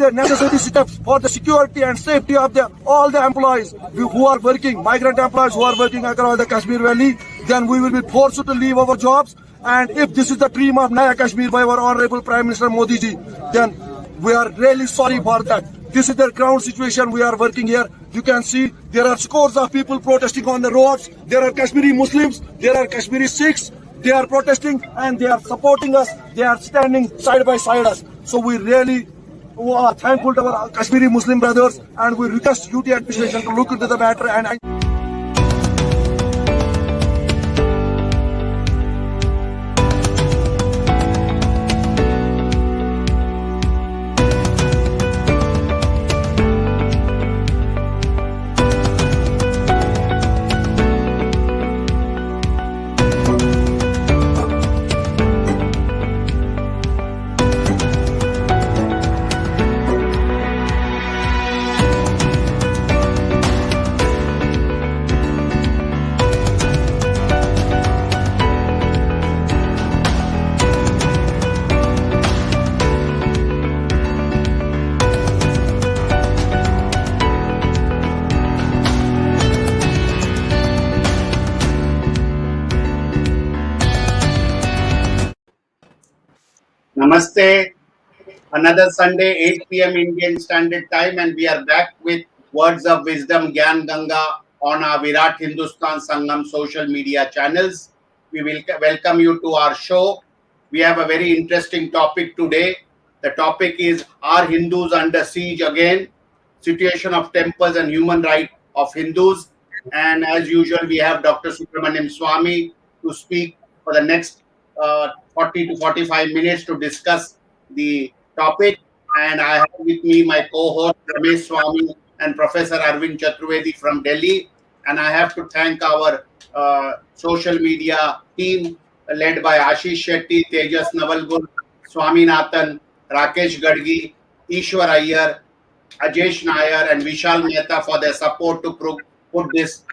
the necessary steps for the security and safety of all the employees who are working, migrant employees who are working across the Kashmir Valley, then we will be forced to leave our jobs. And if this is the dream of Naya Kashmir by our Honorable Prime Minister Modi ji, then we are really sorry for that. This is the ground situation we are working here. You can see there are scores of people protesting on the roads. There are Kashmiri Muslims, there are Kashmiri Sikhs. They are protesting and they are supporting us. They are standing side by side us. So we really are thankful to our Kashmiri Muslim brothers, and we request UT administration to look into the matter and Namaste. Another Sunday, 8 p.m. Indian Standard Time, and we are back with Words of Wisdom, Gyan Ganga on our Virat Hindustan Sangam social media channels. We will welcome you to our show. We have a very interesting topic today. The topic is, are Hindus under siege again? Situation of temples and human rights of Hindus. And as usual, we have Dr. Subramanian Swamy to speak for the next 40 to 45 minutes to discuss the topic. And I have with me my co-host Ramesh Swamy and Professor Arvind Chaturvedi from Delhi. And I have to thank our social media team led by Ashish Shetty, Tejas Navalgul, Swaminathan, Rakesh Gadgi, Ishwar Iyer, Ajesh Nair, and Vishal Mehta for their support to put this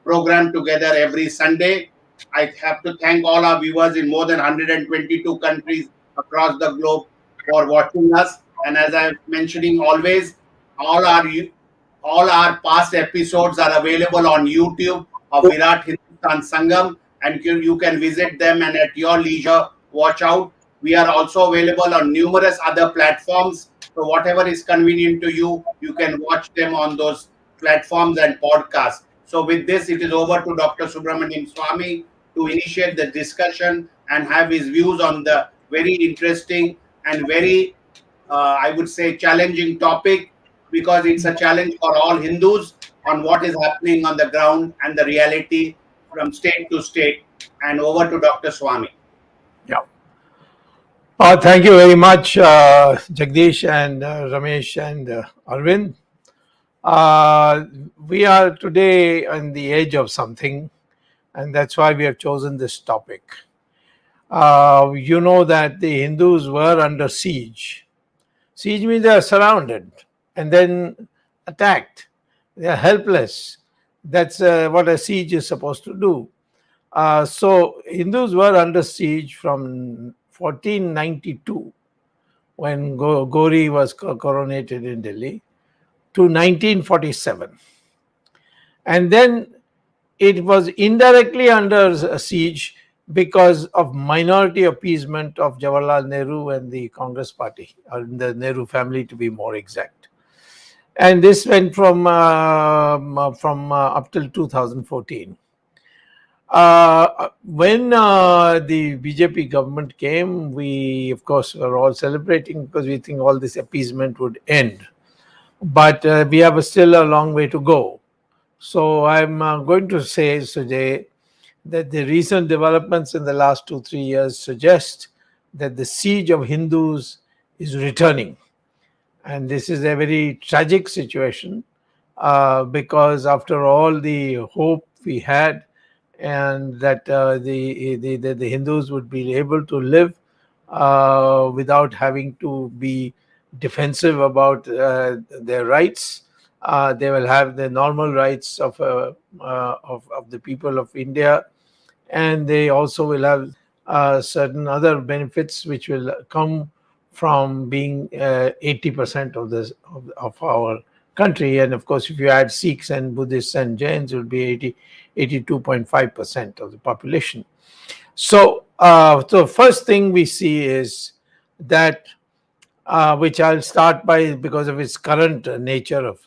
program together every Sunday. I have to thank all our viewers in more than 122 countries across the globe for watching us. And as I'm mentioning always, all our past episodes are available on YouTube of Virat Hindustan Sangam, and you can visit them and at your leisure watch out. We are also available on numerous other platforms. So whatever is convenient to you, you can watch them on those platforms and podcasts. So with this, it is over to Dr. Subramanian Swamy to initiate the discussion and have his views on the very interesting and very, I would say, challenging topic, because it's a challenge for all Hindus on what is happening on the ground and the reality from state to state. And over to Dr. Swamy. Yeah. Thank you very much, Jagdish and Ramesh and Arvind. We are today on the edge of something, and that's why we have chosen this topic. You know that the Hindus were under siege. Siege means they are surrounded and then attacked. They are helpless. That's what a siege is supposed to do. So Hindus were under siege from 1492, when Gauri was coronated in Delhi, to 1947. And then it was indirectly under siege because of minority appeasement of Jawaharlal Nehru and the Congress party, or the Nehru family to be more exact. And this went from up till 2014. When the BJP government came, we of course were all celebrating because we think all this appeasement would end. But we have still a long way to go. So I'm going to say today that the recent developments in the last 2-3 years suggest that the siege of Hindus is returning. And this is a very tragic situation because after all the hope we had, and that the Hindus would be able to live without having to be defensive about their rights. They will have the normal rights of the people of India, and they also will have certain other benefits which will come from being 80% of this of our country. And of course, if you add Sikhs and Buddhists and Jains, it will be 82.5% of the population. So, the first thing we see is that, which I'll start by because of its current nature of,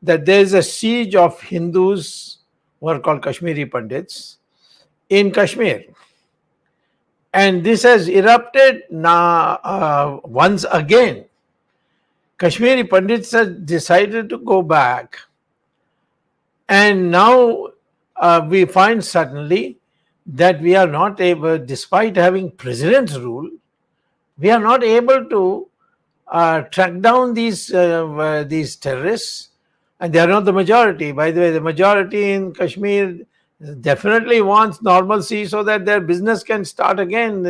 that there is a siege of Hindus who are called Kashmiri Pandits in Kashmir. And this has erupted now once again. Kashmiri Pandits have decided to go back, and now we find suddenly that we are not able, despite having president's rule, we are not able to track down these terrorists, and they are not the majority. By the way, the majority in Kashmir definitely wants normalcy so that their business can start again.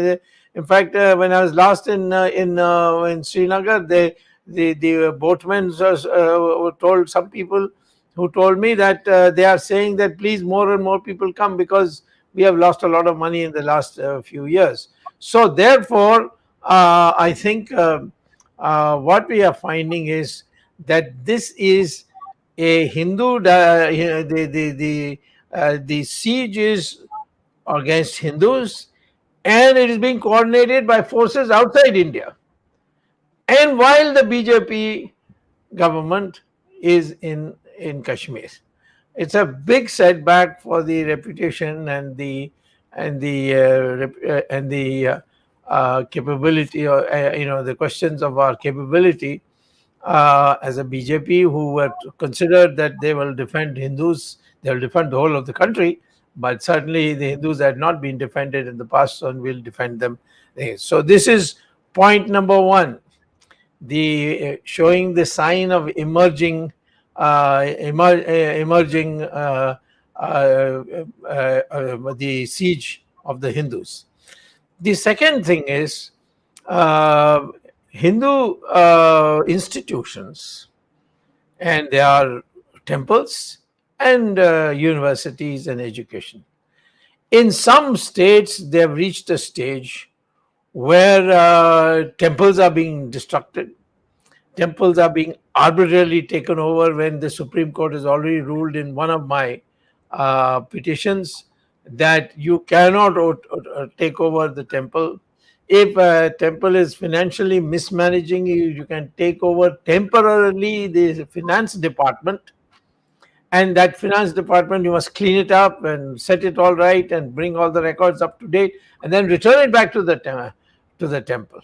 In fact, when I was last in Srinagar, the boatmen told some people who told me that they are saying that please more and more people come because we have lost a lot of money in the last few years. So therefore, I think what we are finding is that this is a Hindu. The siege is against Hindus, and it is being coordinated by forces outside India. And while the BJP government is in Kashmir, it's a big setback for the reputation and the capability, or the questions of our capability as a BJP, who were considered that they will defend Hindus, they will defend the whole of the country, but certainly the Hindus had not been defended in the past and will defend them. So this is point number one, the showing the sign of emerging the siege of the Hindus. The second thing is Hindu institutions, and they are temples and universities and education. In some states, they have reached a stage where temples are being destructed. Temples are being arbitrarily taken over, when the Supreme Court has already ruled in one of my petitions that you cannot take over the temple. If a temple is financially mismanaging, you can take over temporarily the finance department, and that finance department, you must clean it up and set it all right and bring all the records up to date, and then return it back to the temple.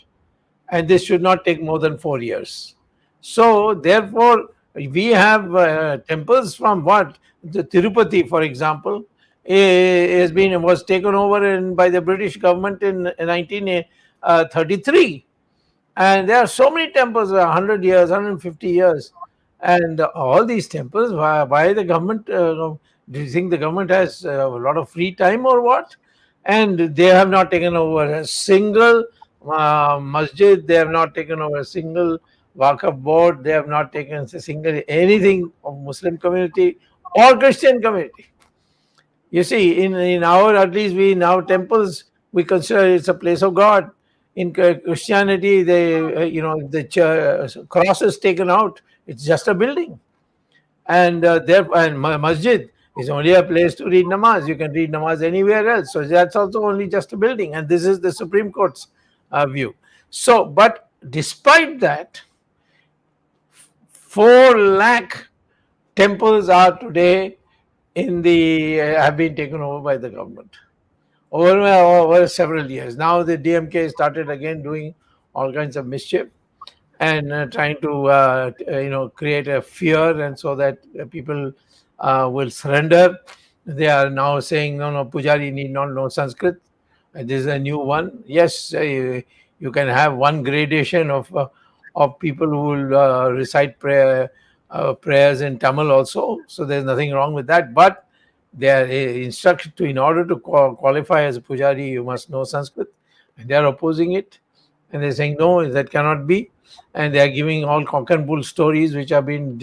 And this should not take more than 4 years. So therefore, we have temples from what the Tirupati, for example, was taken over by the British government in 1933, and there are so many temples 100 years, 150 years, and all these temples. Why the government? Do you think the government has a lot of free time or what? And they have not taken over a single masjid. They have not taken over a single Waqf board. They have not taken a single anything of Muslim community or Christian community. You see, in our, at least we now temples, we consider it's a place of God. In Christianity, the cross is taken out. It's just a building, and masjid is only a place to read namaz. You can read namaz anywhere else. So that's also only just a building, and this is the Supreme Court's view. So, but despite that, 4 lakh temples are today have been taken over by the government over several years. Now the DMK started again doing all kinds of mischief and trying to create a fear, and so that people will surrender. They are now saying no, Pujari need not know Sanskrit. This is a new one. Yes, you can have one gradation of people who will recite prayers in Tamil also. So there's nothing wrong with that. But they are instructed to, in order to qualify as a Pujari, you must know Sanskrit. And they are opposing it. And they're saying, no, that cannot be. And they are giving all cock and bull stories which have been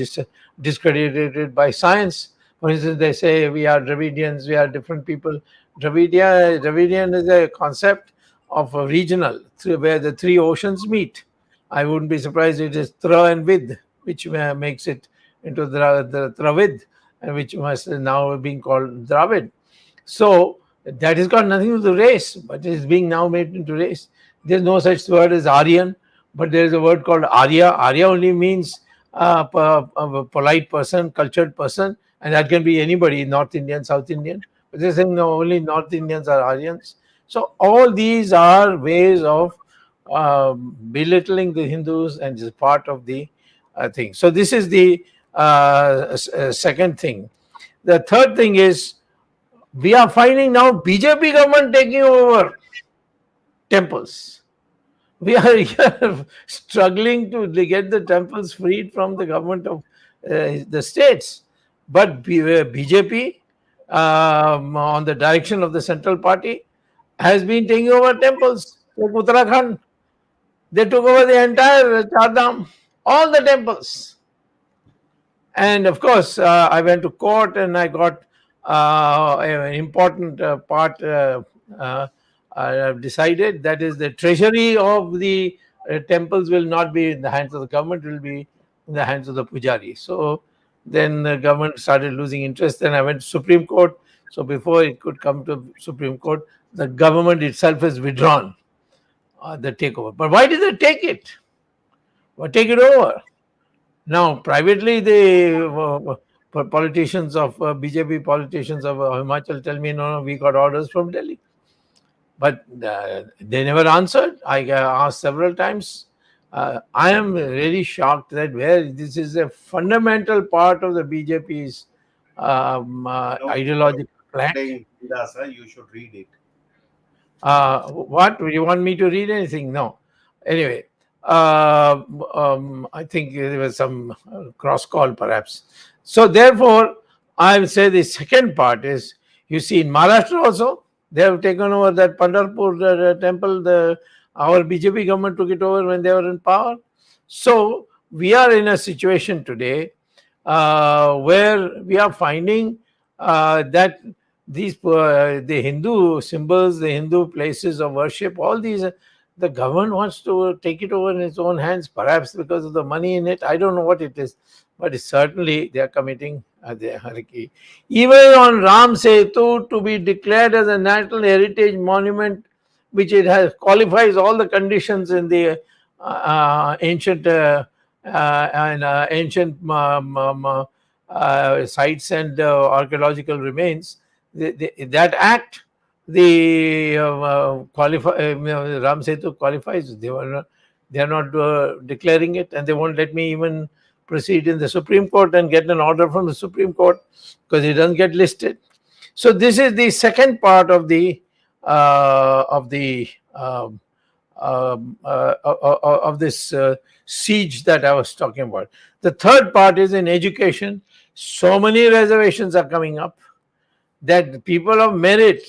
discredited by science. For instance, they say we are Dravidians, we are different people. Dravidian is a concept of a regional, where the 3 oceans meet. I wouldn't be surprised it is Tra and Vid, which makes it into the Travid, and which must now being called Dravid. So that has got nothing to do with race, but it is being now made into race. There's no such word as Aryan, but there is a word called Arya. Arya only means a polite person, cultured person, and that can be anybody, North Indian, South Indian. But they're saying no, only North Indians are Aryans. So all these are ways of belittling the Hindus, and is part of the thing. So this is the second thing. The third thing is we are finding now BJP government taking over temples. We are here struggling to get the temples freed from the government of the states. But BJP, on the direction of the central party, has been taking over temples. Like Uttarakhand, they took over the entire Chardham, all the temples. And of course, I went to court and I got an important part decided. That is, the treasury of the temples will not be in the hands of the government, it will be in the hands of the pujari. So then the government started losing interest. Then I went to Supreme Court. So before it could come to Supreme Court, the government itself has withdrawn the takeover. But why did they take it? Why take it over? Now, privately, the politicians of BJP politicians of Himachal tell me, no, we got orders from Delhi. But they never answered. I asked several times. I am really shocked that where this is a fundamental part of the BJP's ideological plan. You should read it. What? You want me to read anything? No. Anyway, I think there was some cross call perhaps. So therefore, I would say the second part is, you see, in Maharashtra also, they have taken over that Pandharpur temple. Our BJP government took it over when they were in power. So we are in a situation today where we are finding that these the Hindu symbols, the Hindu places of worship, all these, the government wants to take it over in its own hands, perhaps because of the money in it. I don't know what it is, but it's certainly they are committing the haraki. Even on Ram Setu to be declared as a national heritage monument, which it has qualifies all the conditions in the ancient sites and archaeological remains. That act, the Ram Setu qualifies. They are not declaring it, and they won't let me even proceed in the Supreme Court and get an order from the Supreme Court because it doesn't get listed. So this is the second part of the this siege that I was talking about. The third part is in education. So many reservations are coming up that people of merit,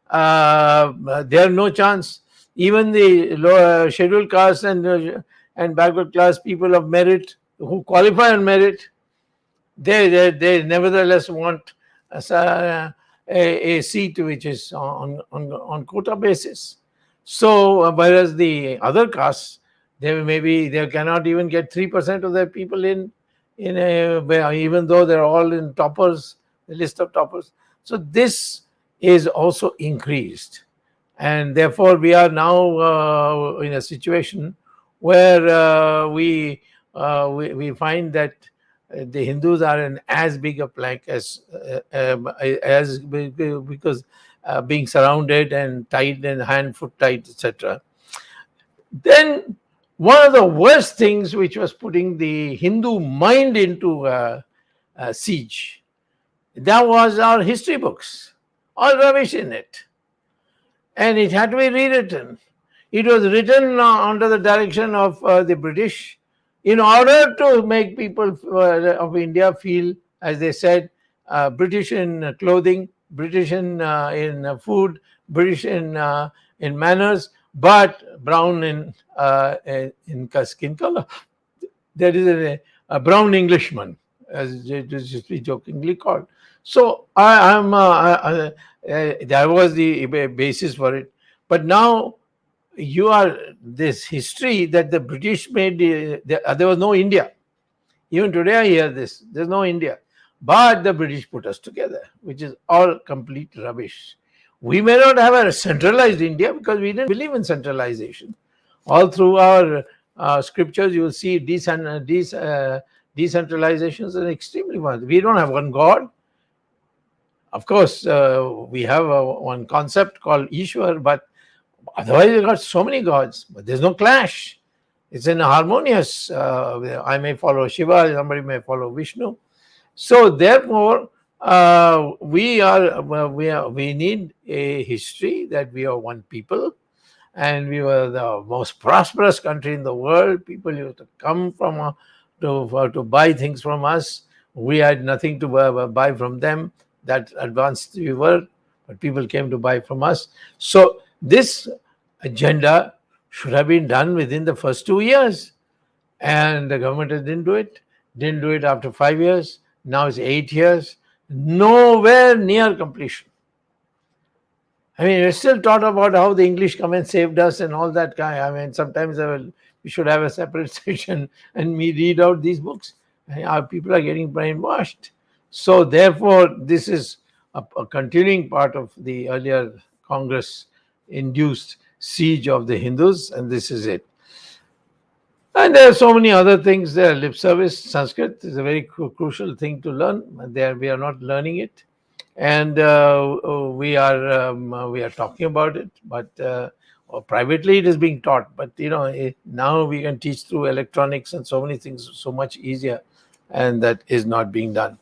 they have no chance. Even the lower scheduled caste and backward class people of merit who qualify on merit, they nevertheless want a seat which is on quota basis. So whereas the other castes, they cannot even get 3% of their people in even though they're all in toppers, the list of toppers. So this is also increased, and therefore we are now in a situation where we find that the Hindus are in as big a plank as because being surrounded and tied and hand foot tied, etc. Then one of the worst things which was putting the Hindu mind into siege, that was our history books, all rubbish in it, and it had to be rewritten. It was written under the direction of the British in order to make people of India feel, as they said, British in clothing, British in food, British in manners, but brown in skin color. There is a brown Englishman, as it is jokingly called. So that was the basis for it. But now you are this history that the British made. There was no India. Even today, I hear this. There's no India, but the British put us together, which is all complete rubbish. We may not have a centralized India because we didn't believe in centralization. All through our scriptures, you will see decentralization is an extremely one. We don't have one God. Of course, we have one concept called Ishwar, but otherwise, we've got so many gods, but there's no clash. It's in harmonious. I may follow Shiva, somebody may follow Vishnu. So therefore, we need a history that we are one people, and we were the most prosperous country in the world. People used to come from to buy things from us. We had nothing to buy from them. That advanced we were, but people came to buy from us. So this agenda should have been done within the first 2 years, and the government didn't do it. Didn't do it after 5 years. Now it's 8 years. Nowhere near completion. I mean, we're still taught about how the English come and saved us and all that kind. I mean, sometimes we should have a separate session and me read out these books. And our people are getting brainwashed. So therefore, this is a continuing part of the earlier Congress-induced siege of the Hindus, and this is it. And there are so many other things there. Lip service, Sanskrit is a very crucial thing to learn. We are not learning it, and we are talking about it. But or privately, it is being taught. But now we can teach through electronics and so many things so much easier, and that is not being done.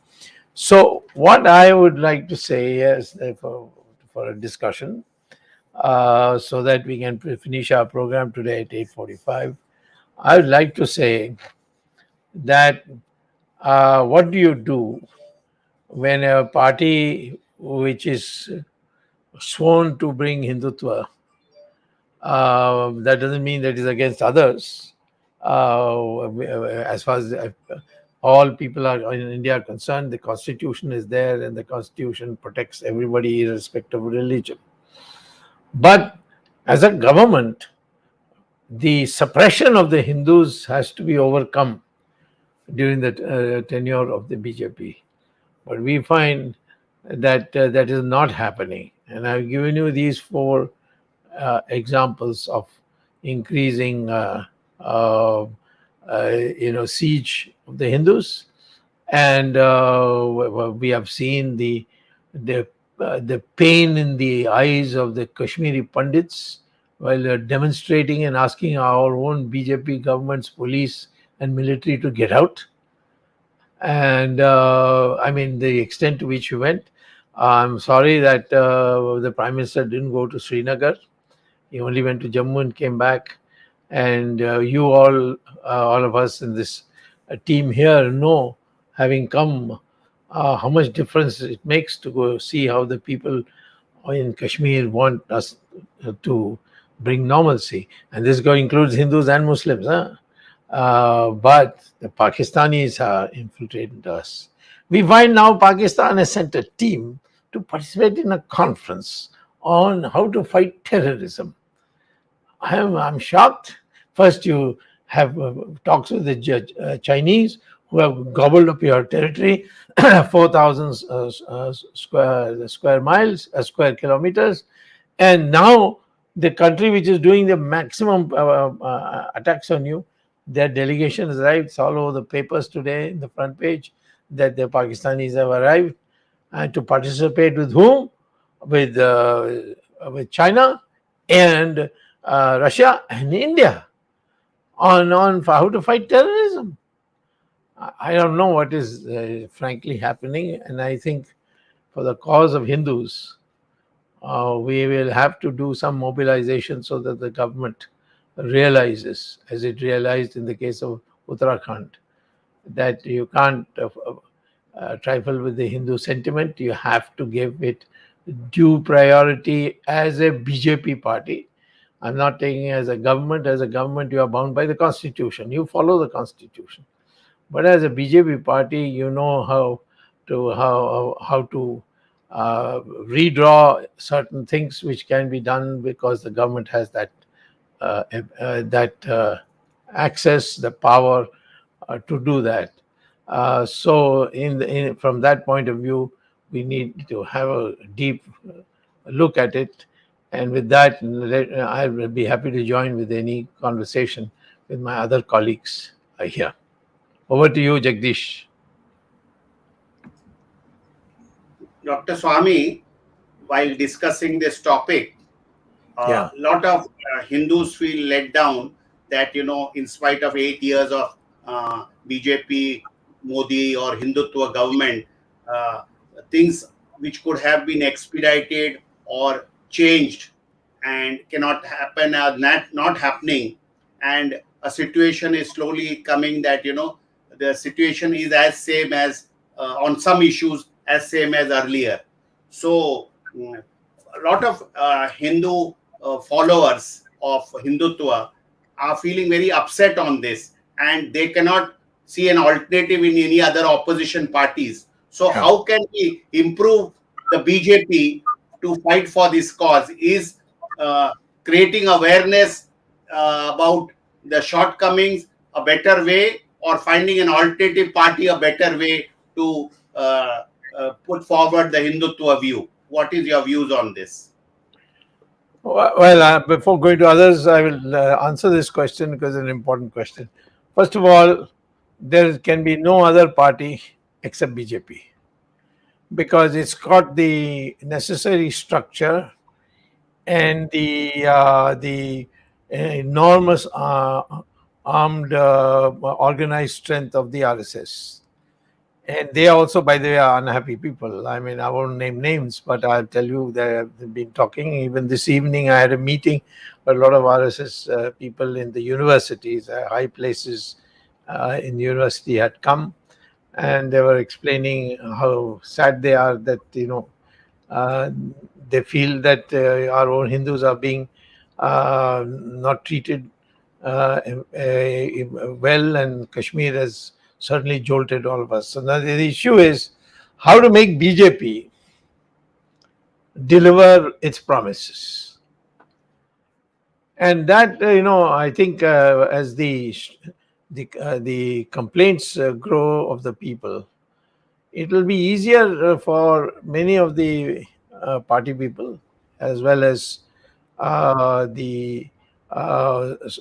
So what I would like to say is for a discussion, so that we can finish our program today at 8:45. I would like to say that what do you do when a party which is sworn to bring Hindutva, that doesn't mean that it's against others. As far as all people are in India are concerned, the constitution is there and the constitution protects everybody irrespective of religion. But as a government, the suppression of the Hindus has to be overcome during the tenure of the BJP. But we find that that is not happening. And I've given you these four examples of increasing siege of the Hindus, and we have seen the pain in the eyes of the Kashmiri Pandits while they're demonstrating and asking our own BJP government's police and military to get out. And I mean, the extent to which we went. I'm sorry that the Prime Minister didn't go to Srinagar. He only went to Jammu and came back. And you all of us in this team here know, having come, how much difference it makes to go see how the people in Kashmir want us to bring normalcy. And this includes Hindus and Muslims. But the Pakistanis are infiltrating us. We find now Pakistan has sent a team to participate in a conference on how to fight terrorism. I'm shocked. First, you have talks with the Chinese, who have gobbled up your territory, 4,000 square kilometers, and now the country which is doing the maximum attacks on you, their delegation has arrived. It's all over the papers today, in the front page, that the Pakistanis have arrived, and to participate with whom? With China and Russia and India on how to fight terrorism. I don't know what is frankly happening, and I think for the cause of Hindus, we will have to do some mobilization so that the government realizes, as it realized in the case of Uttarakhand, that you can't trifle with the Hindu sentiment. You have to give it due priority as a BJP party. I'm not taking it as a government. As a government, you are bound by the constitution. You follow the constitution. But as a BJP party, you know how to redraw certain things which can be done because the government has that access, the power to do that. So, from that point of view, we need to have a deep look at it. And with that, I will be happy to join with any conversation with my other colleagues here. Over to you, Jagdish. Dr. Swamy, while discussing this topic, a Yeah. lot of Hindus feel let down that, in spite of 8 years of BJP, Modi, or Hindutva government, uh, things which could have been expedited or changed and cannot happen are not happening. And a situation is slowly coming that, the situation is as same as on some issues as same as earlier. So, a lot of Hindu followers of Hindutva are feeling very upset on this, and they cannot see an alternative in any other opposition parties. So, Yeah. how can we improve the BJP to fight for this cause? Is creating awareness about the shortcomings a better way, or finding an alternative party a better way to put forward the Hindutva view? What is your views on this? Well, before going to others, I will answer this question because it's an important question. First of all, there can be no other party except BJP because it's got the necessary structure and the enormous armed organized strength of the RSS. And they also, by the way, are unhappy people. I mean, I won't name names, but I'll tell you they've been talking. Even this evening, I had a meeting where a lot of RSS people in the universities, high places in university had come, and they were explaining how sad they are that, uh, they feel that our own Hindus are being not treated well, and Kashmir has certainly jolted all of us. So now the issue is how to make BJP deliver its promises, and that I think as the complaints grow of the people, it will be easier for many of the party people as well as the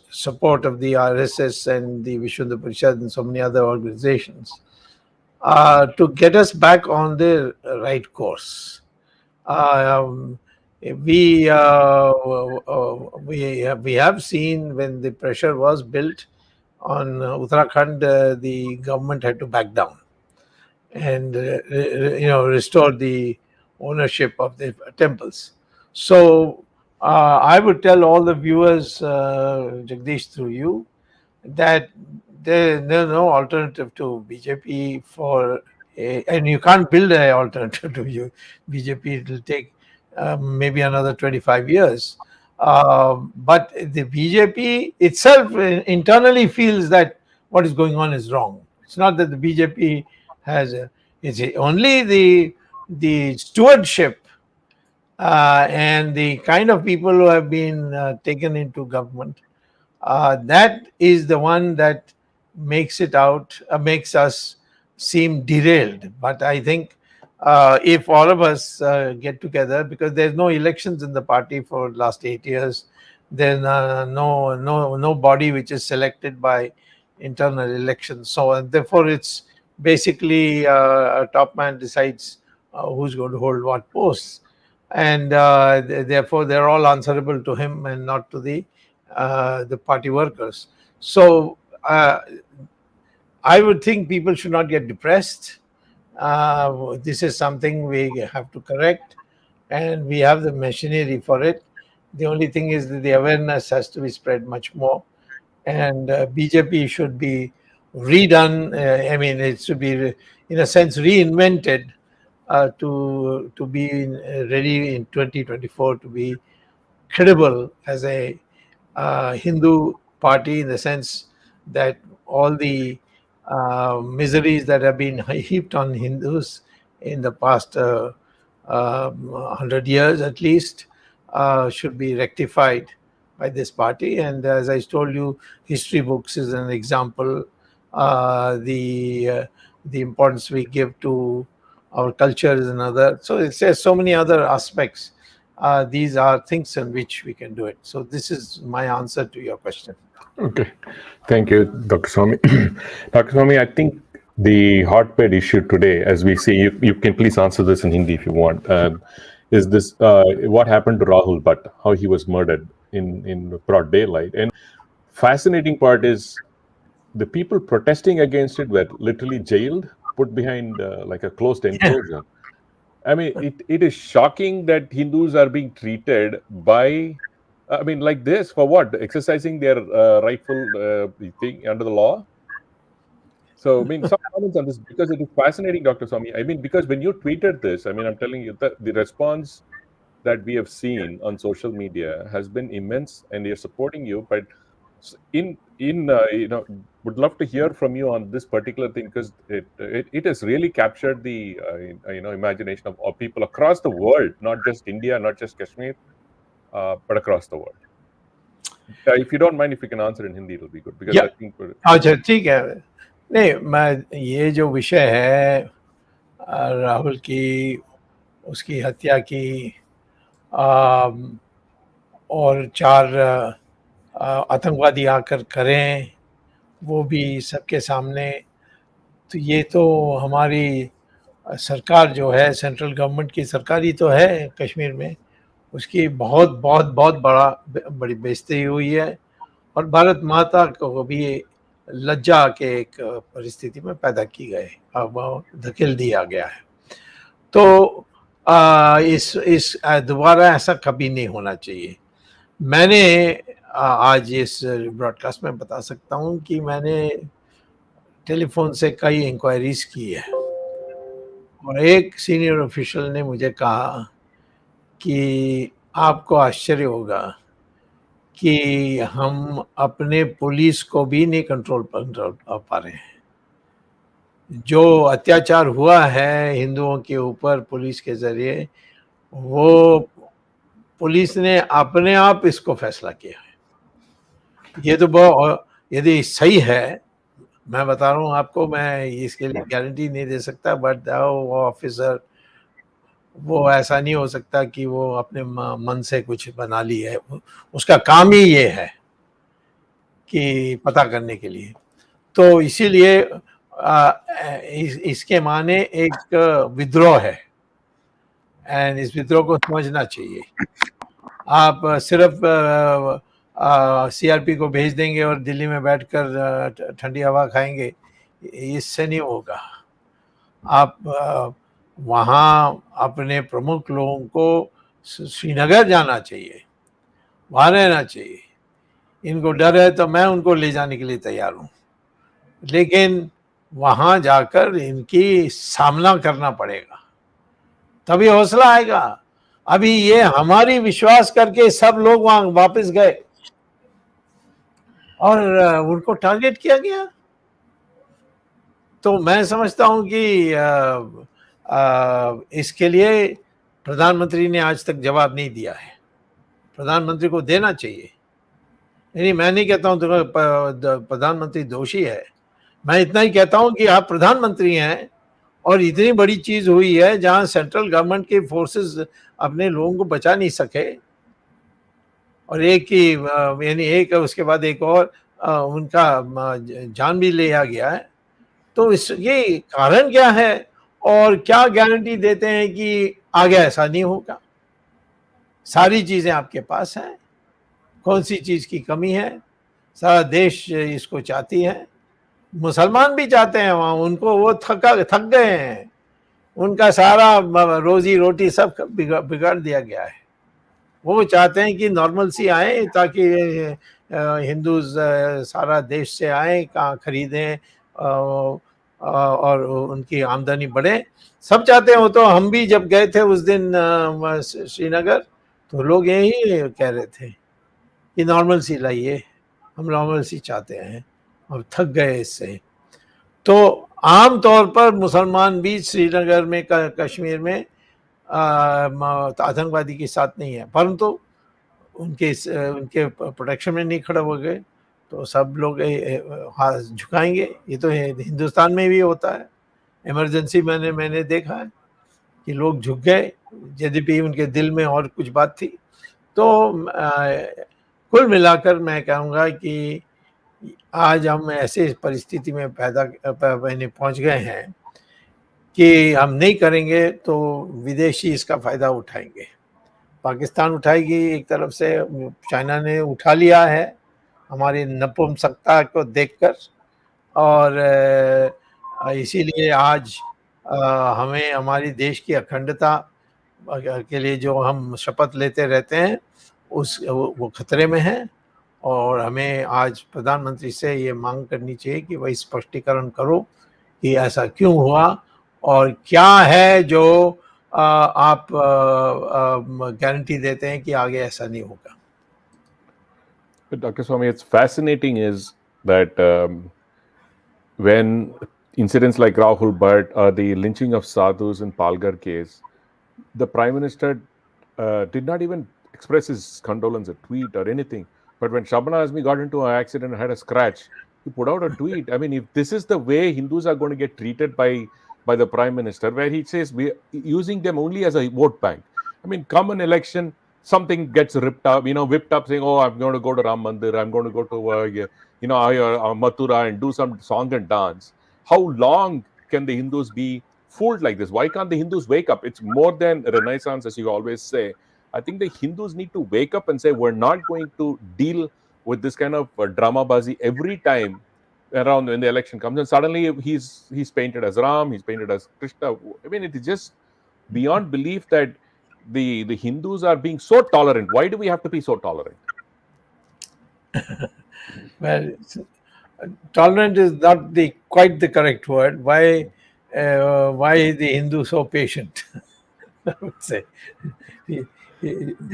support of the RSS and the Vishwa Hindu Parishad and so many other organizations to get us back on the right course. Um, we have seen when the pressure was built on Uttarakhand, the government had to back down and restore the ownership of the temples. So I would tell all the viewers, Jagdish, through you, that there's no alternative to BJP and you can't build an alternative to BJP. It will take maybe another 25 years. But the BJP itself internally feels that what is going on is wrong. It's not that the BJP it's only the stewardship and the kind of people who have been taken into government, that is the one that makes us seem derailed. But I think if all of us get together, because there's no elections in the party for the last 8 years, there's no body which is selected by internal elections. So therefore, it's basically a top man decides who's going to hold what posts, and therefore they're all answerable to him and not to the party workers. So I would think people should not get depressed. This is something we have to correct, and we have the machinery for it. The only thing is that the awareness has to be spread much more, and BJP should be redone. I mean, it should be, in a sense, reinvented to be ready in 2024 to be credible as a Hindu party, in the sense that all the miseries that have been heaped on Hindus in the past 100 years at least should be rectified by this party. And as I told you, history books is an example. The importance we give to our culture is another. So it says so many other aspects. These are things in which we can do it. So this is my answer to your question. Okay. Thank you, Dr. Swamy. Dr. Swamy, I think the hotbed issue today, as we see, you can please answer this in Hindi if you want, is this what happened to Rahul Bhatt, how he was murdered in broad daylight. And fascinating part is the people protesting against it were literally jailed, put behind like a closed enclosure. I mean, it is shocking that Hindus are being treated by, I mean, like this for what? Exercising their rightful thing under the law. So, I mean, some comments on this because it is fascinating, Dr. Swamy. I mean, because when you tweeted this, I mean, I'm telling you that the response that we have seen on social media has been immense, and they're supporting you. But would love to hear from you on this particular thing because it has really captured the imagination of people across the world, not just India, not just Kashmir, but across the world. If you don't mind, if you can answer in Hindi, it'll be good because I think. अच्छा ठीक है. नहीं, मैं ये जो विषय है राहुल की उसकी हत्या की और 4 आतंकवादी आकर करें वो भी सबके सामने, तो ये तो हमारी सरकार जो है सेंट्रल गवर्नमेंट की सरकार ही तो है कश्मीर में, उसकी बहुत बहुत बहुत बड़ी बेइज्जती हुई है और भारत माता को भी लज्जा के एक परिस्थिति में पैदा की गए, अब धकेल दिया गया है. तो इस दोबारा ऐसा कभी नहीं होना चाहिए. मैंने आज इस ब्रॉडकास्ट में बता सकता हूँ कि मैंने टेलीफोन से कई इंक्वायरीज की है और एक सीनियर ऑफिशियल ने मुझे कहा कि आपको आश्चर्य होगा कि हम अपने पुलिस को भी नहीं कंट्रोल पा रहे हैं. जो अत्याचार हुआ है हिंदुओं के ऊपर पुलिस के जरिए, वो पुलिस ने अपने आप इसको फैसला किया है. ये तो बहुत, यदि सही है, मैं बता रहा हूँ आपको, मैं इसके लिए गारंटी नहीं दे सकता, बट वो ऑफिसर, वो ऐसा नहीं हो सकता कि वो अपने मन से कुछ बना ली है. उसका काम ही ये है कि पता करने के लिए. तो इसीलिए इसके माने एक विद्रोह है एंड इस विद्रोह को समझना चाहिए. आप सिर्फ सीआरपी को भेज देंगे और दिल्ली में बैठकर ठंडी हवा खाएंगे, इससे नहीं होगा. आप वहाँ अपने प्रमुख लोगों को श्रीनगर जाना चाहिए, वहाँ रहना चाहिए. इनको डर है तो मैं उनको ले जाने के लिए तैयार हूँ, लेकिन वहाँ जाकर इनकी सामना करना पड़ेगा, तभी हौसला आएगा. अभी ये हमारी विश्वास करके सब लोग वहाँ वापस गए और उनको टारगेट किया गया. तो मैं समझता हूँ कि इसके लिए प्रधानमंत्री ने आज तक जवाब नहीं दिया है. प्रधानमंत्री को देना चाहिए. नहीं, मैं नहीं कहता हूँ प्रधानमंत्री दोषी है, मैं इतना ही कहता हूँ कि आप प्रधानमंत्री हैं और इतनी बड़ी चीज हुई है जहां सेंट्रल गवर्नमेंट के फोर्सेस अपने लोगों को बचा नहीं सके और एक ही यानी एक उसके बाद एक और उनका जान भी लिया गया है. तो इसके कारण क्या है और क्या गारंटी देते हैं कि आगे ऐसा नहीं होगा? सारी चीजें आपके पास हैं, कौन सी चीज की कमी है? सारा देश इसको चाहती है, मुसलमान भी चाहते हैं वहाँ, उनको वो थक गए हैं, उनका सारा रोजी रोटी सब बिगाड़ दिया गया है. वो चाहते हैं कि नॉर्मल सी आए ताकि हिंदू सारा देश से आए, कहाँ खरीदें और उनकी आमदनी बढ़े. सब चाहते हैं वो. तो हम भी जब गए थे उस दिन श्रीनगर, तो लोग यही कह रहे थे कि नॉर्मल सी लाइए, हम नॉर्मल सी चाहते हैं, अब थक गए इससे. तो आम तौर पर मुसलमान भी श्रीनगर में कश्मीर में आतंकवादी के साथ नहीं है, परंतु उनके प्रोटेक्शन में नहीं खड़े हो गए तो सब लोग हाथ झुकाएंगे। ये तो हिंदुस्तान में भी होता है, इमरजेंसी मैंने देखा है कि लोग झुक गए यद्यपि उनके दिल में और कुछ बात थी। तो कुल मिलाकर मैं कहूँगा कि आज हम ऐसे परिस्थिति में पहुंच गए हैं कि हम नहीं करेंगे तो विदेशी इसका फायदा उठाएंगे। पाकिस्तान उठाएगी एक तरफ से, चाइना ने उठा लिया है हमारी नपुंसकता को देखकर, और इसीलिए आज हमें हमारी देश की अखंडता के लिए जो हम शपथ लेते रहते हैं वो खतरे में है। और हमें आज प्रधानमंत्री से ये मांग करनी चाहिए कि वही स्पष्टीकरण करो कि ऐसा क्यों हुआ और क्या है जो आप गारंटी देते हैं कि आगे ऐसा नहीं होगा। But Dr. Swamy, it's fascinating is that when incidents like Rahul Bhatt or the lynching of sadhus in Palghar case, the Prime Minister did not even express his condolence, a tweet or anything. But when Shabana Azmi got into an accident and had a scratch, he put out a tweet. I mean, if this is the way Hindus are going to get treated by the Prime Minister, where he says we using them only as a vote bank. I mean, come an election, something gets ripped up, whipped up, saying, "Oh, I'm going to go to Ram Mandir, I'm going to go to Mathura and do some song and dance." How long can the Hindus be fooled like this? Why can't the Hindus wake up? It's more than Renaissance, as you always say. I think the Hindus need to wake up and say, we're not going to deal with this kind of drama-bazi every time around when the election comes. And suddenly he's painted as Ram, he's painted as Krishna. I mean, it is just beyond belief that the Hindus are being so tolerant. Why do we have to be so tolerant? Well, tolerant is not quite the correct word. Why is the Hindu so patient? I would say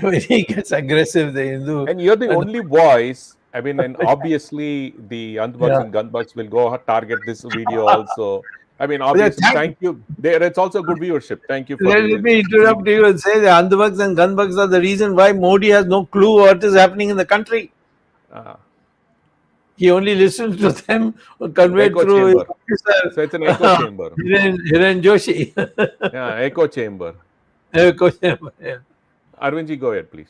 when he gets aggressive, the Hindu. And you're the only voice. I mean, and obviously the Andhbugs and Gunbugs will go target this video also. I mean, obviously, thank you. It's also good viewership. Thank you for Let me interrupt you and say the Andhbugs and Gunbugs are the reason why Modi has no clue what is happening in the country. He only listens to them conveyed through his officer. So it's an echo chamber. Hiren Joshi. Yeah, echo chamber. Echo chamber, yeah. Arvind ji, go ahead, please.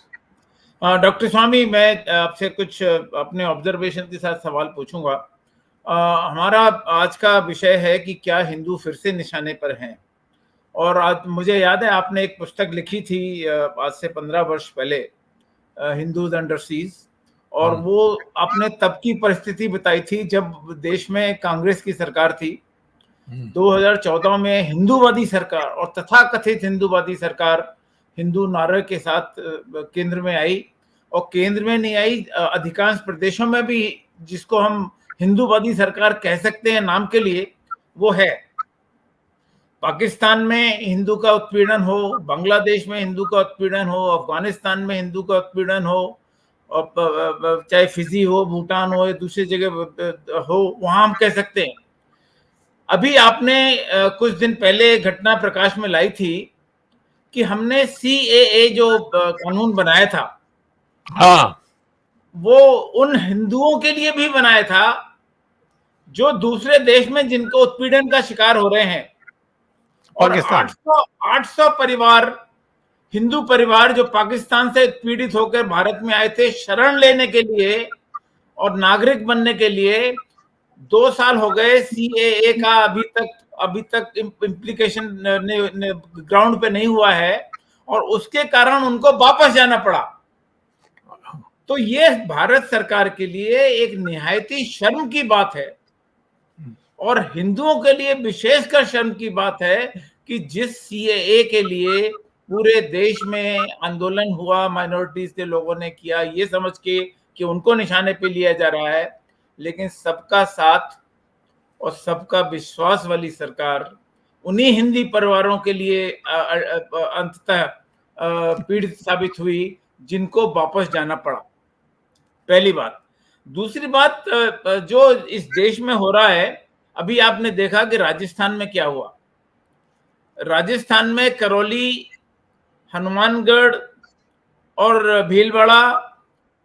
Doctor Swami, मैं आपसे कुछ अपने observation के साथ सवाल पूछूंगा। हमारा आज का विषय है कि क्या हिंदू फिर से निशाने पर हैं। और आज मुझे याद है आपने एक पुस्तक लिखी थी आज से 15 वर्ष पहले, हिंदूज अंडर सीज, और वो आपने तब की परिस्थिति बताई थी जब देश में कांग्रेस की सरकार थी। 2014 में हिंदूवादी सरकार और तथाकथित हिंदूवादी सरकार हिंदू नारे के साथ केंद्र में आई, और केंद्र में नहीं आई, अधिकांश प्रदेशों में भी जिसको हम हिंदूवादी सरकार कह सकते हैं नाम के लिए, वो है। पाकिस्तान में हिंदू का उत्पीड़न हो, बांग्लादेश में हिंदू का उत्पीड़न हो, अफगानिस्तान में हिंदू का उत्पीड़न हो, और चाहे फिजी हो, भूटान हो या दूसरी जगह हो, वहां हम कह सकते हैं। अभी आपने कुछ दिन पहले घटना प्रकाश में लाई थी कि हमने CAA जो कानून बनाया था, वो उन हिंदुओं के लिए भी बनाया था जो दूसरे देश में जिनको उत्पीड़न का शिकार हो रहे हैं। और 800 परिवार, हिंदू परिवार जो पाकिस्तान से पीड़ित होकर भारत में आए थे शरण लेने के लिए और नागरिक बनने के लिए, 2 साल हो गए, CAA का अभी तक इम्प्लीकेशन ग्राउंड पे नहीं हुआ है, और उसके कारण उनको वापस जाना पड़ा। तो ये भारत सरकार के लिए एक निहायती शर्म की बात है, और हिंदुओं के लिए विशेषकर शर्म की बात है कि जिस CAA के लिए पूरे देश में आंदोलन हुआ, माइनॉरिटीज के लोगों ने किया ये समझ के कि उनको निशाने पे लिया जा रहा है, लेकिन सबका साथ और सबका विश्वास वाली सरकार उन्हीं हिंदी परिवारों के लिए अंततः पीड़ित साबित हुई जिनको वापस जाना पड़ा। पहली बात। दूसरी बात, जो इस देश में हो रहा है, अभी आपने देखा कि राजस्थान में क्या हुआ। राजस्थान में करौली, हनुमानगढ़ और भीलवाड़ा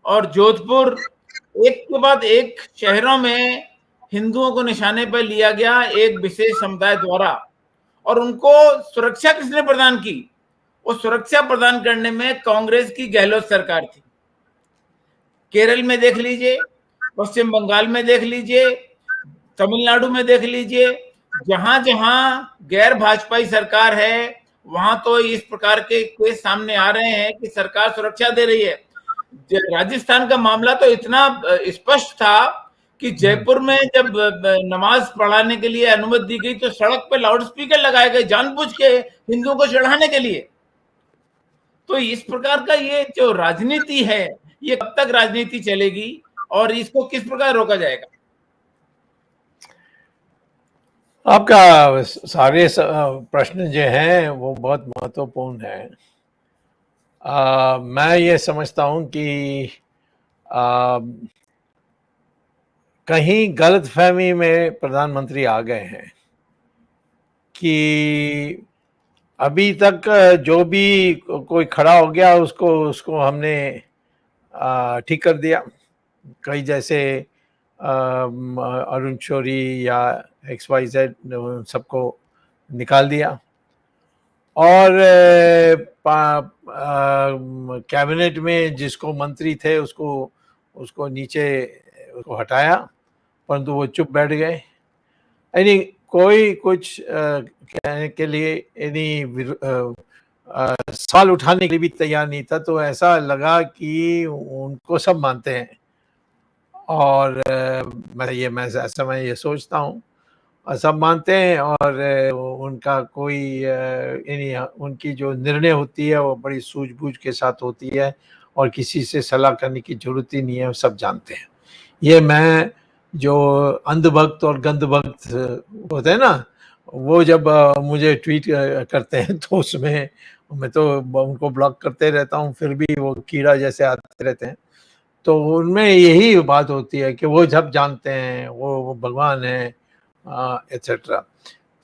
और जोधपुर, एक के बाद एक शहरों में हिंदुओं को निशाने पर लिया गया एक विशेष समुदाय द्वारा, और उनको सुरक्षा किसने प्रदान की? वो सुरक्षा प्रदान करने में कांग्रेस की गहलोत सरकार थी। केरल में देख लीजिए, पश्चिम बंगाल में देख लीजिए, तमिलनाडु में देख लीजिए, जहां जहां गैर भाजपाई सरकार है वहां तो इस प्रकार के केस सामने आ रहे हैं कि सरकार सुरक्षा दे रही है। राजस्थान का मामला तो इतना स्पष्ट था कि जयपुर में जब नमाज पढ़ाने के लिए अनुमति दी गई तो सड़क पे लाउड स्पीकर लगाए गए जानबूझ के हिंदुओं को चिढ़ाने के लिए। तो इस प्रकार का ये जो राजनीति है, ये कब तक राजनीति चलेगी और इसको किस प्रकार रोका जाएगा? आपका सारे प्रश्न जो हैं वो बहुत महत्वपूर्ण है। मैं ये समझता हूँ कि कहीं गलतफहमी में प्रधानमंत्री आ गए हैं कि अभी तक जो भी कोई खड़ा हो गया उसको हमने ठीक कर दिया। कई जैसे अरुण शौरी या XYZ सबको निकाल दिया, और कैबिनेट में जिसको मंत्री थे उसको नीचे उसको हटाया, परंतु वो चुप बैठ गए। यानी कोई कुछ कहने के लिए सवाल उठाने के लिए भी तैयार नहीं था। तो ऐसा लगा कि उनको सब मानते हैं, और मैं ये सोचता हूँ सब मानते हैं, और उनका कोई उनकी जो निर्णय होती है वो बड़ी सूझबूझ के साथ होती है, और किसी से सलाह करने की जरूरत ही नहीं है, सब जानते हैं। ये मैं जो अंधभक्त और गंधभक्त होते हैं ना, वो जब मुझे ट्वीट करते हैं तो उसमें मैं तो उनको ब्लॉक करते रहता हूँ, फिर भी वो कीड़ा जैसे आते रहते हैं। तो उनमें यही बात होती है कि वो सब जानते हैं, वो भगवान है, एटसेट्रा।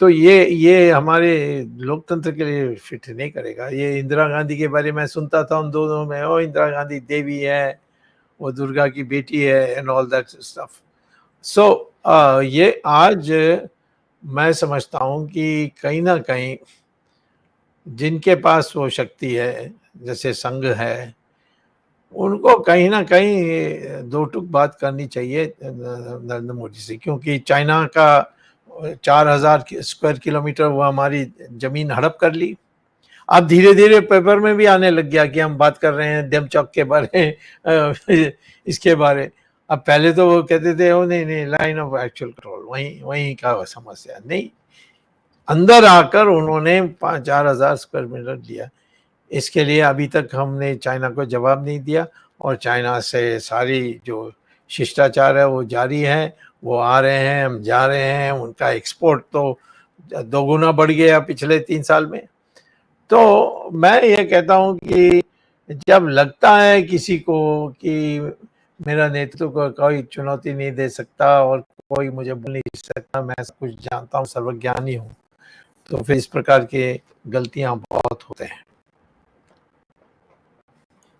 तो ये हमारे लोकतंत्र के लिए फिट नहीं करेगा। ये इंदिरा गांधी के बारे में सुनता था उन दोनों में, ओ इंदिरा गांधी देवी है, वो दुर्गा की बेटी है, एंड ऑल दैट स्टफ। सो ये आज मैं समझता हूँ कि कहीं ना कहीं जिनके पास वो शक्ति है, जैसे संघ है, उनको कहीं ना कहीं दो टूक बात करनी चाहिए नरेंद्र मोदी से, क्योंकि चाइना का 4000 स्क्वायर किलोमीटर वो हमारी जमीन हड़प कर ली। अब धीरे धीरे पेपर में भी आने लग गया कि हम बात कर रहे हैं डेम चौक के बारे इसके बारे। अब पहले तो वो कहते थे ओ नहीं लाइन ऑफ एक्चुअल कंट्रोल वहीं का समस्या नहीं, अंदर आकर उन्होंने 4000 स्क्वायर मीटर लिया। इसके लिए अभी तक हमने चाइना को जवाब नहीं दिया, और चाइना से सारी जो शिष्टाचार है वो जारी है। वो आ रहे हैं, हम जा रहे हैं, उनका एक्सपोर्ट तो 2 गुना बढ़ गया पिछले 3 साल में। तो मैं ये कहता हूँ कि जब लगता है किसी को कि मेरा नेतृत्व को कोई चुनौती नहीं दे सकता और कोई मुझे बोल नहीं सकता, मैं सब कुछ जानता हूँ, सर्वज्ञानी हूँ, तो फिर इस प्रकार के गलतियां बहुत होते हैं।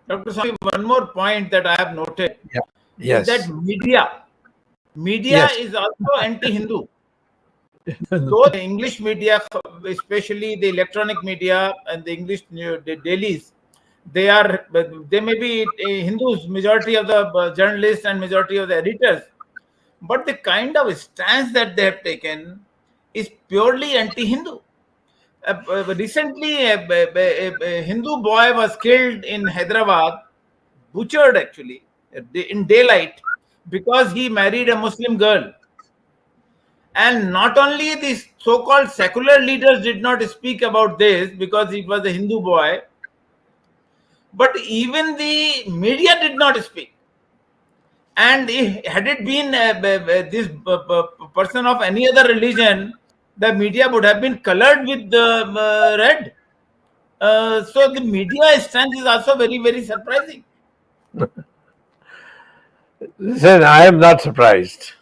Dr. Swamy, one more point that I have noted Yes. is that media Yes. is also anti-Hindu. Though the English media, especially the electronic media and the English the dailies, they may be Hindus, majority of the journalists and majority of the editors, but the kind of stance that they have taken is purely anti-Hindu. Recently, a Hindu boy was killed in Hyderabad, butchered actually in daylight, because he married a Muslim girl. And not only these so-called secular leaders did not speak about this because it was a Hindu boy, but even the media did not speak. And had it been this person of any other religion, the media would have been colored with the red. So the media stance is also very, very surprising. Listen, I am not surprised.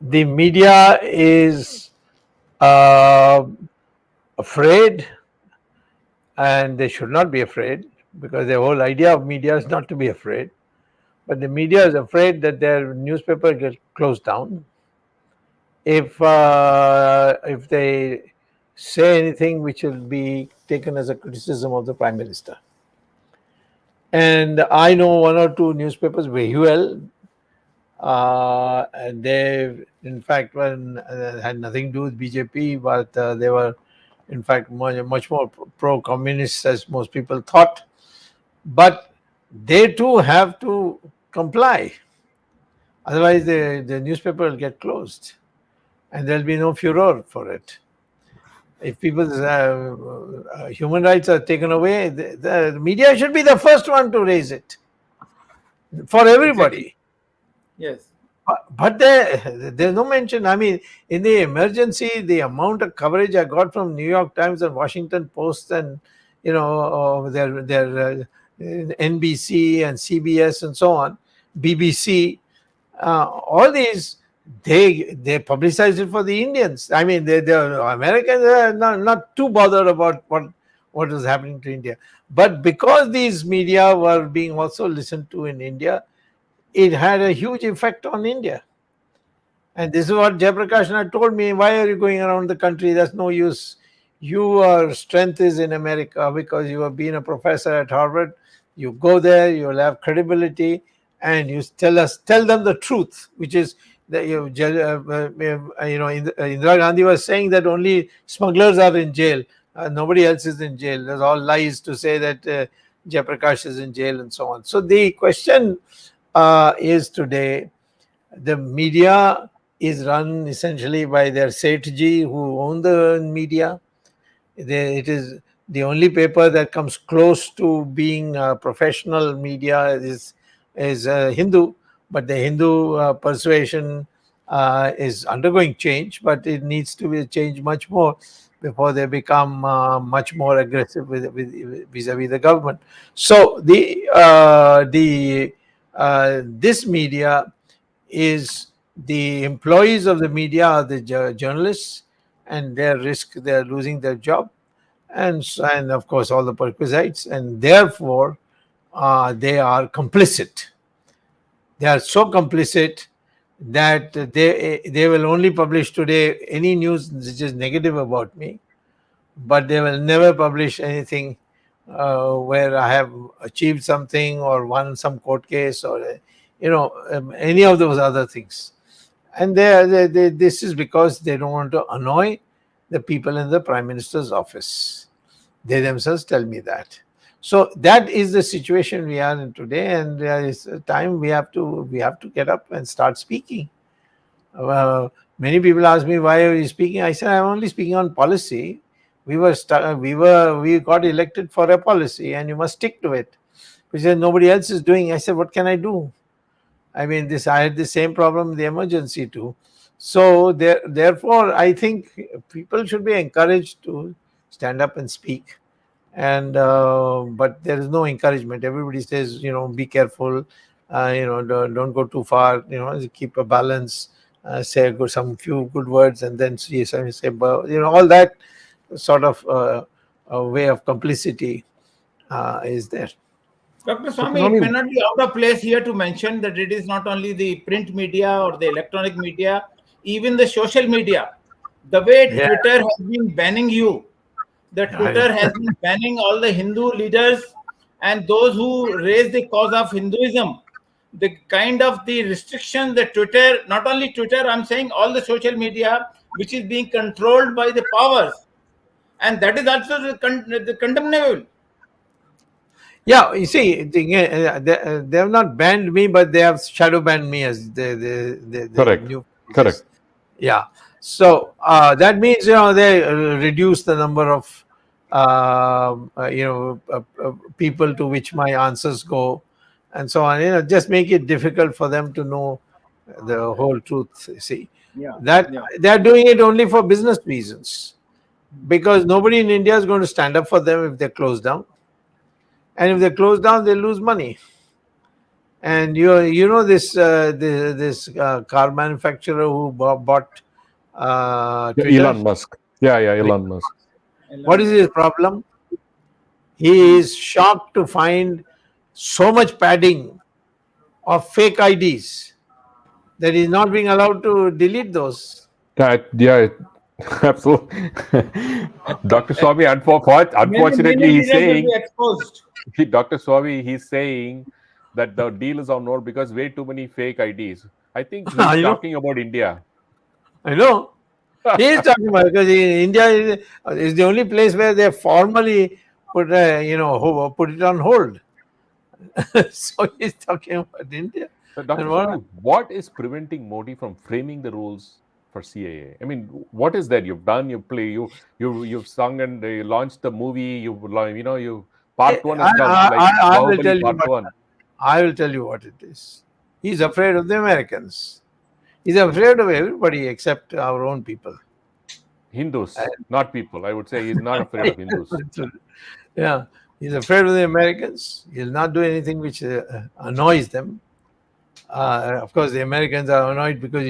The media is afraid, and they should not be afraid, because the whole idea of media is not to be afraid. But the media is afraid that their newspaper gets closed down if they say anything which will be taken as a criticism of the Prime Minister. And I know one or two newspapers very well. And they, in fact, had nothing to do with BJP, but they were, in fact, much more pro-communist as most people thought. But they too have to comply. Otherwise, the newspaper will get closed, and there'll be no furor for it. If people's human rights are taken away, the media should be the first one to raise it for everybody. Exactly. Yes. But there's no mention. I mean, in the emergency, the amount of coverage I got from New York Times and Washington Post and, their NBC and CBS and so on, BBC, all these, they publicized it for the Indians. I mean, the Americans are not too bothered about what is happening to India. But because these media were being also listened to in India, it had a huge effect on India. And this is what Jayaprakash had told me. Why are you going around the country? That's no use. Your strength is in America because you have been a professor at Harvard. You go there, you'll have credibility, and you tell them the truth, which is that Indira Gandhi was saying that only smugglers are in jail. Nobody else is in jail. There's all lies to say that Jayaprakash is in jail and so on. So the question is today, the media is run essentially by their Sethji who own the media. It is the only paper that comes close to being professional media is Hindu, but the Hindu persuasion is undergoing change, but it needs to be changed much more before they become much more aggressive vis-a-vis the government. So this media is the employees of the media are the journalists, and they're losing their job, and of course all the perquisites, and therefore they are complicit. They are so complicit that they will only publish today any news which is negative about me, but they will never publish anything where I have achieved something or won some court case or any of those other things. And this is because they don't want to annoy the people in the Prime Minister's office. They themselves tell me that. So that is the situation we are in today, and there is a time we have to get up and start speaking. Many people ask me, why are you speaking? I said, I'm only speaking on policy. We got elected for a policy, and you must stick to it. Which is nobody else is doing. I said, what can I do? I mean, I had the same problem in the emergency too. So therefore, I think people should be encouraged to stand up and speak. And but there is no encouragement. Everybody says, be careful, don't go too far, keep a balance, say some few good words, and then say all that sort of way of complicity is there. Dr. Swamy, it may not be out of place here to mention that it is not only the print media or the electronic media, even the social media. The way Twitter has been banning you, Twitter has been banning all the Hindu leaders and those who raise the cause of Hinduism. The kind of the restrictions that Twitter, not only Twitter, I'm saying all the social media, which is being controlled by the powers. And that is also the condemnable. Yeah, you see, they have not banned me, but they have shadow banned me as the Correct. new. Correct. Yeah. So that means they reduce the number of people to which my answers go, and so on. Just make it difficult for them to know the whole truth. See, they're doing it only for business reasons, because nobody in India is going to stand up for them if they close down. And if they close down, they lose money. And this car manufacturer who bought Twitter? Elon Musk. Yeah, Elon Musk. What is his problem? He is shocked to find so much padding of fake IDs that he's not being allowed to delete those. Yeah, absolutely. Dr. Swamy, unfortunately, Many he's leaders will be saying, exposed. Dr. Swamy, he's saying that the deal is on note because way too many fake IDs. I think he's I know, talking about India. I know. He is talking about, because India is the only place where they formally put put it on hold. So he's talking about India. Dr. And what? Swamy, what is preventing Modi from framing the rules for CAA? I mean, what is that you've done? You play, you've sung and launched the movie. You part one has come, like I will Bahubali tell you part what. one. I will tell you what it is. He's afraid of the Americans. He's afraid of everybody except our own people. Hindus, not people. I would say he's not afraid of Hindus. Yeah, he's afraid of the Americans. He'll not do anything which annoys them. Of course, the Americans are annoyed because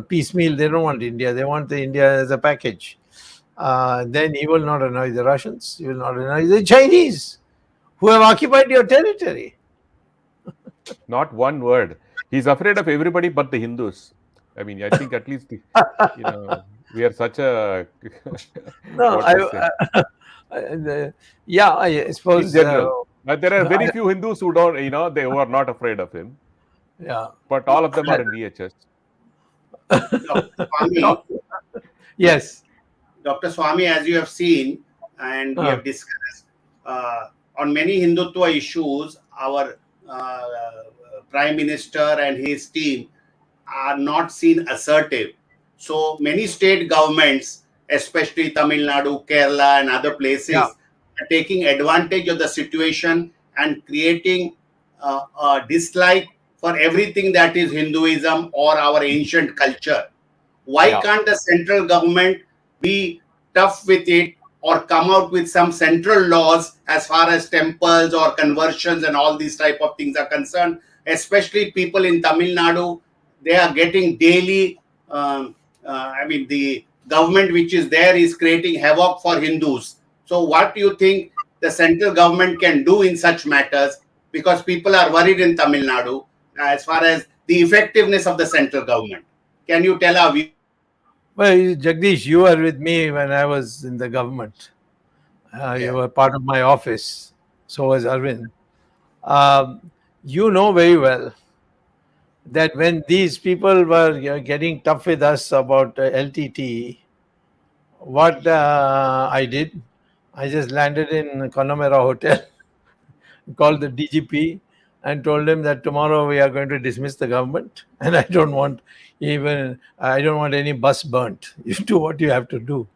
piecemeal. They don't want India. They want the India as a package. Then he will not annoy the Russians. He will not annoy the Chinese, who have occupied your territory. Not one word. He's afraid of everybody but the Hindus. I mean, I think at least we are such a No, what to say yeah, I in suppose. general. But there are very few Hindus who don't, who are not afraid of him. Yeah. But all of them are in VHS. Dr. Swamy, Yes. Dr. Swamy, as you have seen and we Uh. have discussed, on many Hindutva issues, our Prime Minister and his team are not seen assertive. So many state governments, especially Tamil Nadu, Kerala, and other places, Yeah. are taking advantage of the situation and creating a dislike for everything that is Hinduism or our ancient culture. Why Yeah. can't the central government be tough with it or come out with some central laws as far as temples or conversions and all these type of things are concerned? Especially people in Tamil Nadu, they are getting daily. The government which is there is creating havoc for Hindus. So, what do you think the central government can do in such matters? Because people are worried in Tamil Nadu as far as the effectiveness of the central government. Can you tell our viewers? Well, Jagdish, you were with me when I was in the government. You were part of my office. So was Arvind. You know very well that when these people were getting tough with us about LTT, what I did, I just landed in Connemara Hotel, called the DGP, and told him that tomorrow we are going to dismiss the government, and I don't want any bus burnt. You do what you have to do.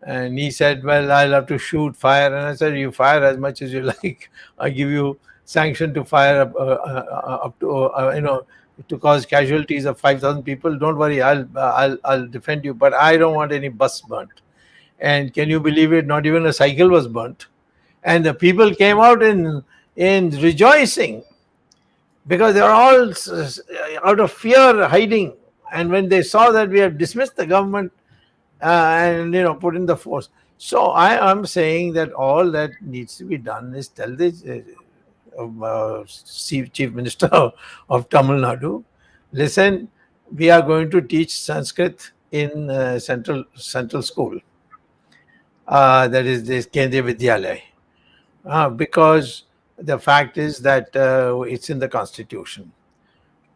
And he said, well, I'll have to shoot, fire. And I said, you fire as much as you like. I give you sanction to fire up to, to cause casualties of 5,000 people. Don't worry, I'll defend you. But I don't want any bus burnt. And can you believe it? Not even a cycle was burnt. And the people came out in rejoicing, because they were all out of fear hiding. And when they saw that we have dismissed the government, and put in the force. So I am saying that all that needs to be done is tell the Chief Minister of Tamil Nadu, listen, we are going to teach Sanskrit in central school. That is this Kendriya Vidyalaya. Because the fact is that it's in the constitution.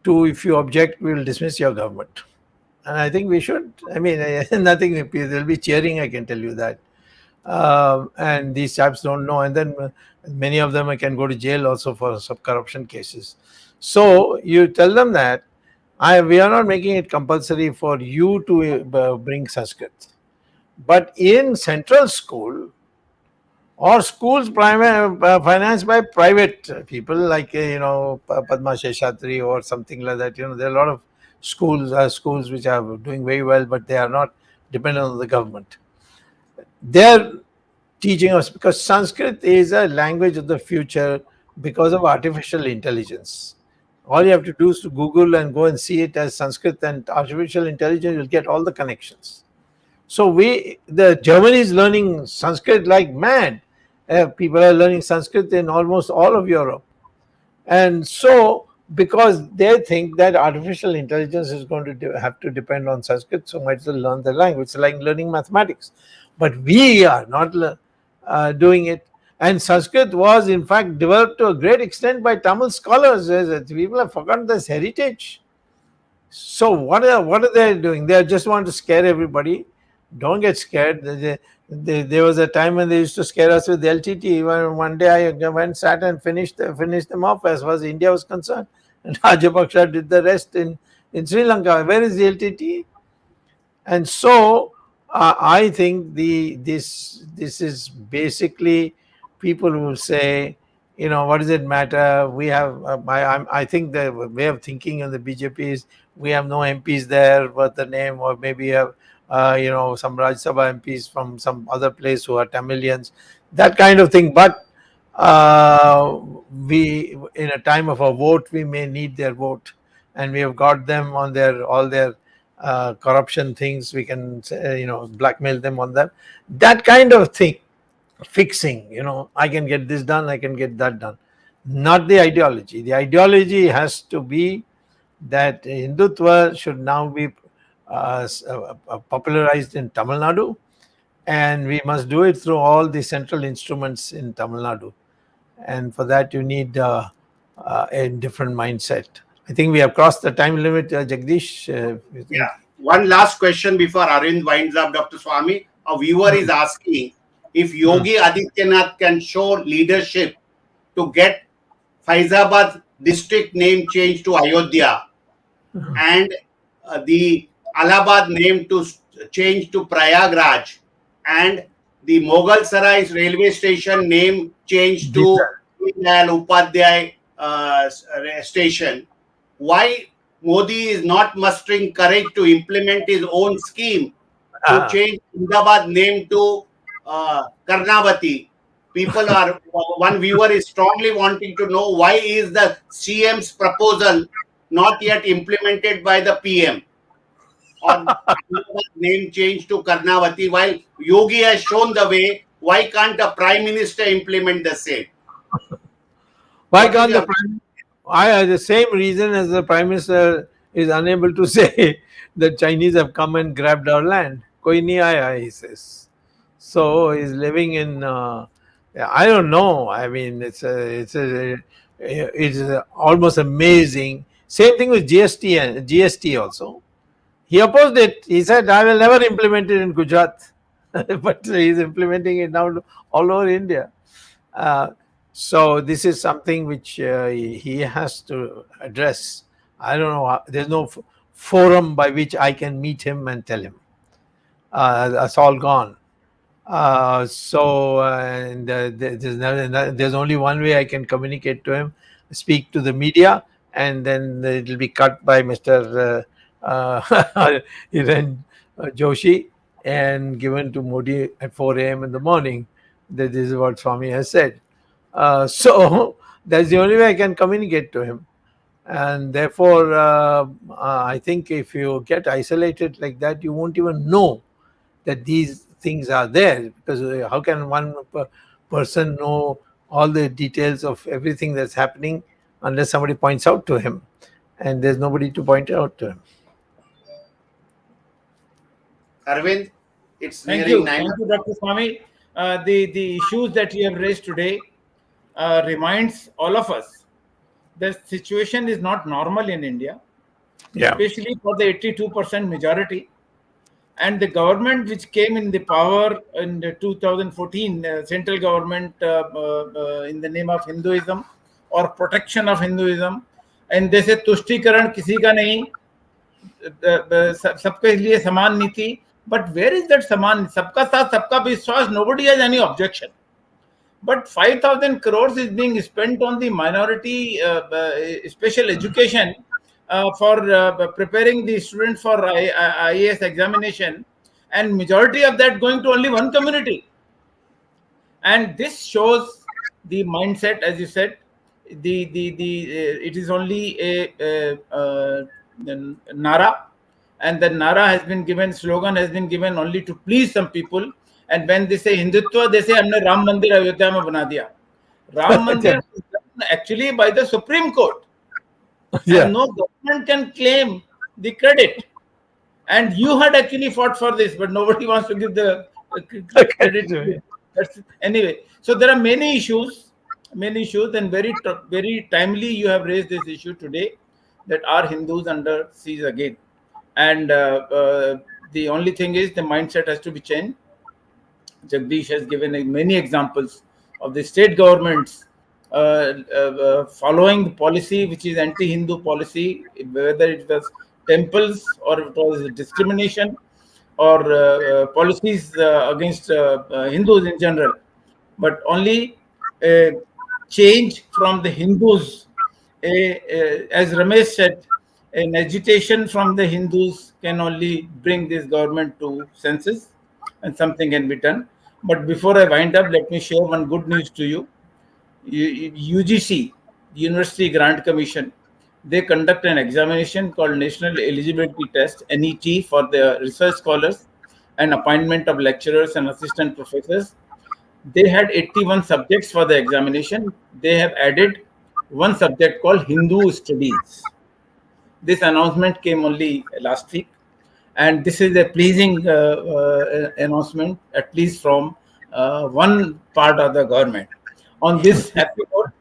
2, if you object, we will dismiss your government. And I think we should. I mean, nothing, there'll be cheering, I can tell you that. And these chaps don't know. And then many of them can go to jail also for some corruption cases. So you tell them that we are not making it compulsory for you to bring Sanskrit. But in central school, or schools financed by private people like Padma Sheshatri or something like that. There are a lot of schools which are doing very well, but they are not dependent on the government. They're teaching us, because Sanskrit is a language of the future because of artificial intelligence. All you have to do is to Google and go and see it as Sanskrit, and artificial intelligence will get all the connections. So the Germany is learning Sanskrit like mad. People are learning Sanskrit in almost all of Europe. And so, because they think that artificial intelligence is going to have to depend on Sanskrit, so might as well learn the language. It's like learning mathematics. But we are not doing it. And Sanskrit was, in fact, developed to a great extent by Tamil scholars. People have forgotten this heritage. So what are they doing? They just want to scare everybody. Don't get scared. There was a time when they used to scare us with LTT. One day I went, sat and finished them off as far as India was concerned. And Rajapaksa did the rest in Sri Lanka. Where is the LTT? And so I think this is basically, people will say, what does it matter? We have I think the way of thinking in the BJP is, we have no MPs there, but the name, or maybe have some Rajya Sabha MPs from some other place who are Tamilians, that kind of thing. But we, in a time of a vote, we may need their vote, and we have got them on all their corruption things. We can blackmail them on that kind of thing. Fixing, I can get this done, I can get that done. Not the ideology. The ideology has to be that Hindutva should now be popularized in Tamil Nadu, and we must do it through all the central instruments in Tamil Nadu. And for that, you need a different mindset. I think we have crossed the time limit, Jagdish. Yeah. One last question before Arvind winds up, Dr. Swamy. A viewer is asking if Yogi Adityanath can show leadership to get Faizabad district name changed to Ayodhya and the Allahabad name to change to Prayagraj, and the Mughal Sarai railway station name changed to Deen Upadhyay station. Why Modi is not mustering courage to implement his own scheme to change Ahmedabad name to Karnavati? People are, one viewer is strongly wanting to know, why is the CM's proposal not yet implemented by the PM on name change to Karnavati, while Yogi has shown the way? Why can't the Prime Minister implement the same? Why can't the Prime Minister? The same reason as the Prime Minister is unable to say that Chinese have come and grabbed our land. Koi nahi aaya, he says. So he's living in, I don't know. I mean, it's almost amazing. Same thing with GST also. He opposed it. He said, I will never implement it in Gujarat. But he's implementing it now all over India. So this is something which he has to address. I don't know. There's no forum by which I can meet him and tell him. That's all gone. There's only one way I can communicate to him: speak to the media, and then it will be cut by Mr. Hiren Joshi and given to Modi at 4 a.m. in the morning. That this is what Swamy has said. So that's the only way I can communicate to him. And therefore, I think if you get isolated like that, you won't even know that these things are there, because how can one person know all the details of everything that's happening unless somebody points out to him, and there's nobody to point out to him. Arvind, it's Thank nearing you. 9. Thank you, Dr. Swamy. The issues that you have raised today reminds all of us the situation is not normal in India, especially for the 82% majority. And the government which came in the power in 2014, central government in the name of Hinduism or protection of Hinduism, and they say तुष्टिकरण किसी का नहीं, सबके लिए समान नीति. But where is that saman? Sabka saath, sabka vishwas. Nobody has any objection. But 5,000 crores is being spent on the minority special education for preparing the students for IAS examination, and majority of that going to only one community. And this shows the mindset, as you said. It is only a Nara, and the Nara has been given, slogan has been given only to please some people, And when they say Hindutva, they say हमने राम मंदिर अयोध्या में बना दिया. Ram Mandir was done actually by the Supreme Court. Yeah. And no government can claim the credit. And you had actually fought for this, but nobody wants to give the credit to you. Anyway, so there are many issues, and very timely you have raised this issue today, that are Hindus under siege again. And the only thing is the mindset has to be changed. Jagdish has given many examples of the state governments following the policy which is anti-Hindu policy, whether it was temples or it was discrimination or policies against Hindus in general. But only change from the Hindus, as Ramesh said, an agitation from the Hindus can only bring this government to senses, and something can be done. But before I wind up, let me share one good news to you. UGC, University Grant Commission, they conduct an examination called National Eligibility Test, NET, for the research scholars and appointment of lecturers and assistant professors. They had 81 subjects for the examination. They have added one subject called Hindu Studies. This announcement came only last week. And this is a pleasing announcement, at least from one part of the government. On this happy note,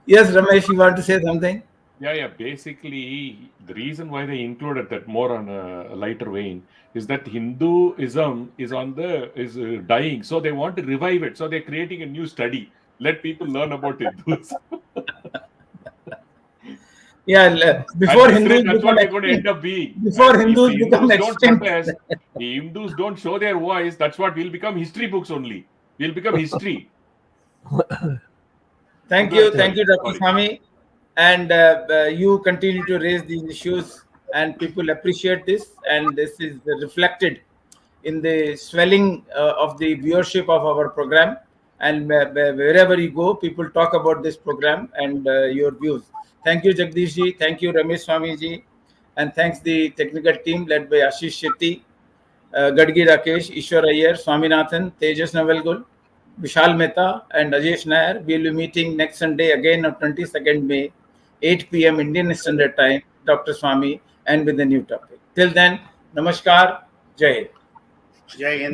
yes, Ramesh, you want to say something? Yeah. Basically, the reason why they included that more on a lighter vein is that Hinduism is dying, so they want to revive it. So they're creating a new study. Let people learn about Hindus. Yeah, before Hindus that's become what they're going to extinct. end up being. Before And Hindus if the become Hindus don't extinct. protest, the Hindus don't show their voice, that's what will become history books only. We'll become history. Thank you, Dr. Swamy. And you continue to raise these issues, and people appreciate this. And this is reflected in the swelling of the viewership of our program. And wherever you go, people talk about this program and your views. Thank you, Jagdish ji. Thank you, Ramesh Swamy ji. And thanks the technical team led by Ashish Shetty, Gadgi Rakesh, Ishwar Iyer, Swaminathan, Tejas Navalgul, Vishal Mehta, and Ajesh Nair. We will be meeting next Sunday again on 22nd May, 8 p.m. Indian Standard Time, Dr. Swamy, and with a new topic. Till then, Namaskar, Jai Hind. Jai Hind.